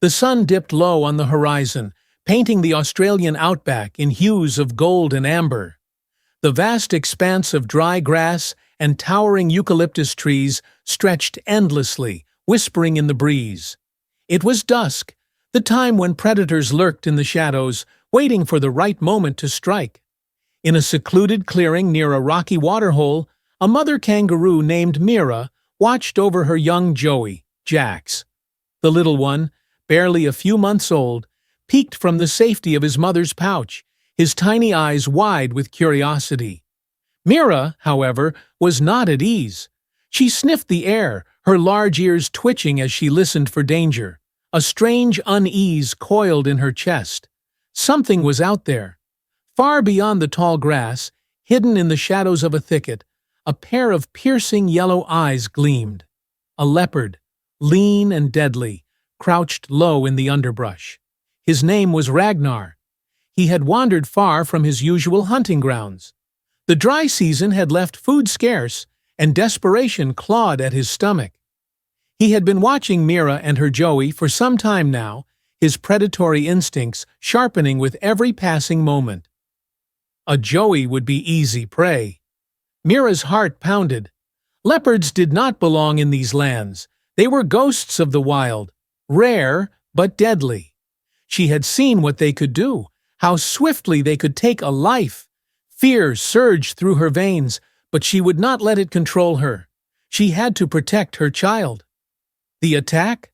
The sun dipped low on the horizon, painting the Australian outback in hues of gold and amber. The vast expanse of dry grass and towering eucalyptus trees stretched endlessly, whispering in the breeze. It was dusk, the time when predators lurked in the shadows, waiting for the right moment to strike. In a secluded clearing near a rocky waterhole, a mother kangaroo named Mira watched over her young joey, Jax. The little one, barely a few months old, peeked from the safety of his mother's pouch, his tiny eyes wide with curiosity. Mira, however, was not at ease. She sniffed the air, her large ears twitching as she listened for danger. A strange unease coiled in her chest. Something was out there. Far beyond the tall grass, hidden in the shadows of a thicket, a pair of piercing yellow eyes gleamed. A leopard, lean and deadly, crouched low in the underbrush. His name was Ragnar. He had wandered far from his usual hunting grounds. The dry season had left food scarce, and desperation clawed at his stomach. He had been watching Mira and her joey for some time now, his predatory instincts sharpening with every passing moment. A joey would be easy prey. Mira's heart pounded. Leopards did not belong in these lands. They were ghosts of the wild, rare but deadly. She had seen what they could do, how swiftly they could take a life. Fear surged through her veins, but she would not let it control her. She had to protect her child. The attack?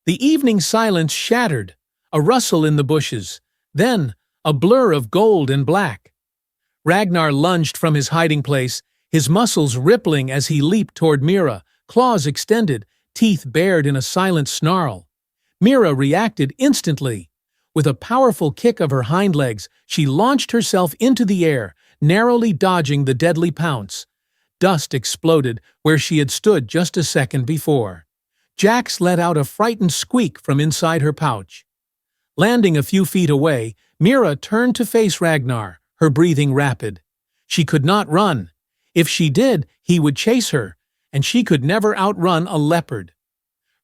The evening silence shattered, a rustle in the bushes, then a blur of gold and black. Ragnar lunged from his hiding place, his muscles rippling as he leaped toward Mira, claws extended, teeth bared in a silent snarl. Mira reacted instantly. With a powerful kick of her hind legs, she launched herself into the air, narrowly dodging the deadly pounce. Dust exploded where she had stood just a second before. Jax let out a frightened squeak from inside her pouch. Landing a few feet away, Mira turned to face Ragnar, her breathing rapid. She could not run. If she did, he would chase her, and she could never outrun a leopard.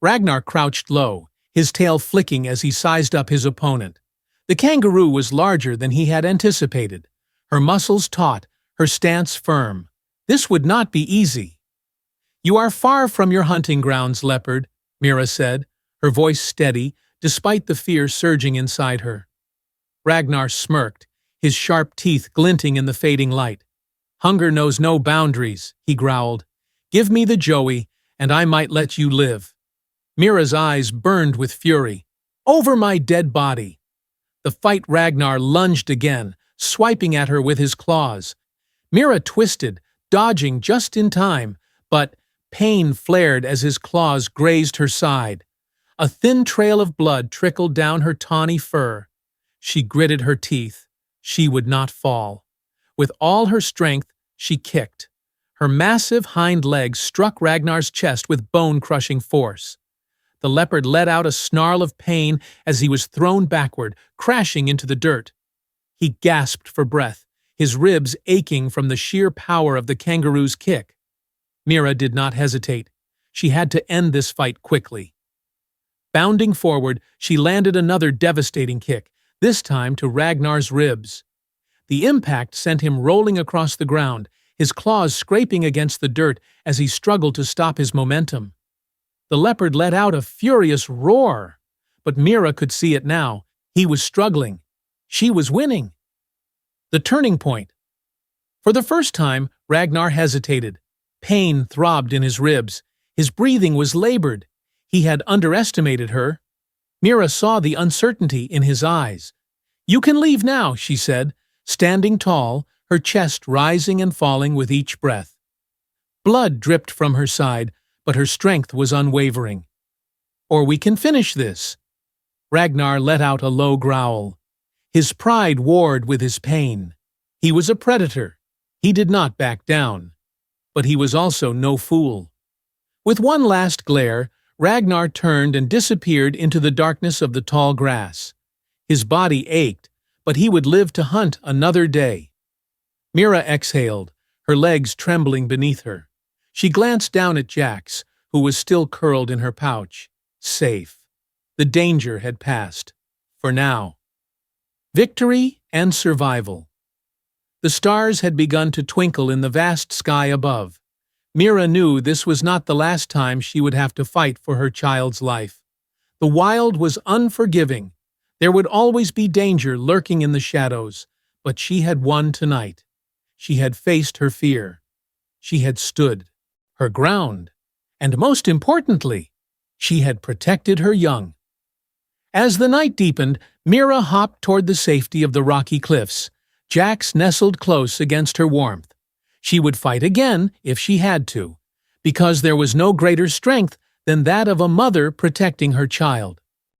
Ragnar crouched low, his tail flicking as he sized up his opponent. The kangaroo was larger than he had anticipated, her muscles taut, her stance firm. This would not be easy. "You are far from your hunting grounds, Leopard," Mira said, her voice steady, despite the fear surging inside her. Ragnar smirked, his sharp teeth glinting in the fading light. "Hunger knows no boundaries," he growled. "Give me the joey, and I might let you live." Mira's eyes burned with fury. "Over my dead body!" The fight Ragnar lunged again, swiping at her with his claws. Mira twisted, dodging just in time, but pain flared as his claws grazed her side. A thin trail of blood trickled down her tawny fur. She gritted her teeth. She would not fall. With all her strength, she kicked. Her massive hind legs struck Ragnar's chest with bone-crushing force. The leopard let out a snarl of pain as he was thrown backward, crashing into the dirt. He gasped for breath, his ribs aching from the sheer power of the kangaroo's kick. Mira did not hesitate. She had to end this fight quickly. Bounding forward, she landed another devastating kick, this time to Ragnar's ribs. The impact sent him rolling across the ground, his claws scraping against the dirt as he struggled to stop his momentum. The leopard let out a furious roar, but Mira could see it now. He was struggling. She was winning. The turning point. For the first time, Ragnar hesitated. Pain throbbed in his ribs. His breathing was labored. He had underestimated her. Mira saw the uncertainty in his eyes. "You can leave now," she said, standing tall, her chest rising and falling with each breath. Blood dripped from her side, but her strength was unwavering. "Or we can finish this." Ragnar let out a low growl. His pride warred with his pain. He was a predator. He did not back down. But he was also no fool. With one last glare, Ragnar turned and disappeared into the darkness of the tall grass. His body ached, but he would live to hunt another day. Mira exhaled, her legs trembling beneath her. She glanced down at Jax, who was still curled in her pouch. Safe. The danger had passed. For now. Victory and survival. The stars had begun to twinkle in the vast sky above. Mira knew this was not the last time she would have to fight for her child's life. The wild was unforgiving. There would always be danger lurking in the shadows, but she had won tonight. She had faced her fear. She had stood her ground. And most importantly, she had protected her young. As the night deepened, Mira hopped toward the safety of the rocky cliffs. Jax nestled close against her warmth. She would fight again if she had to, because there was no greater strength than that of a mother protecting her child.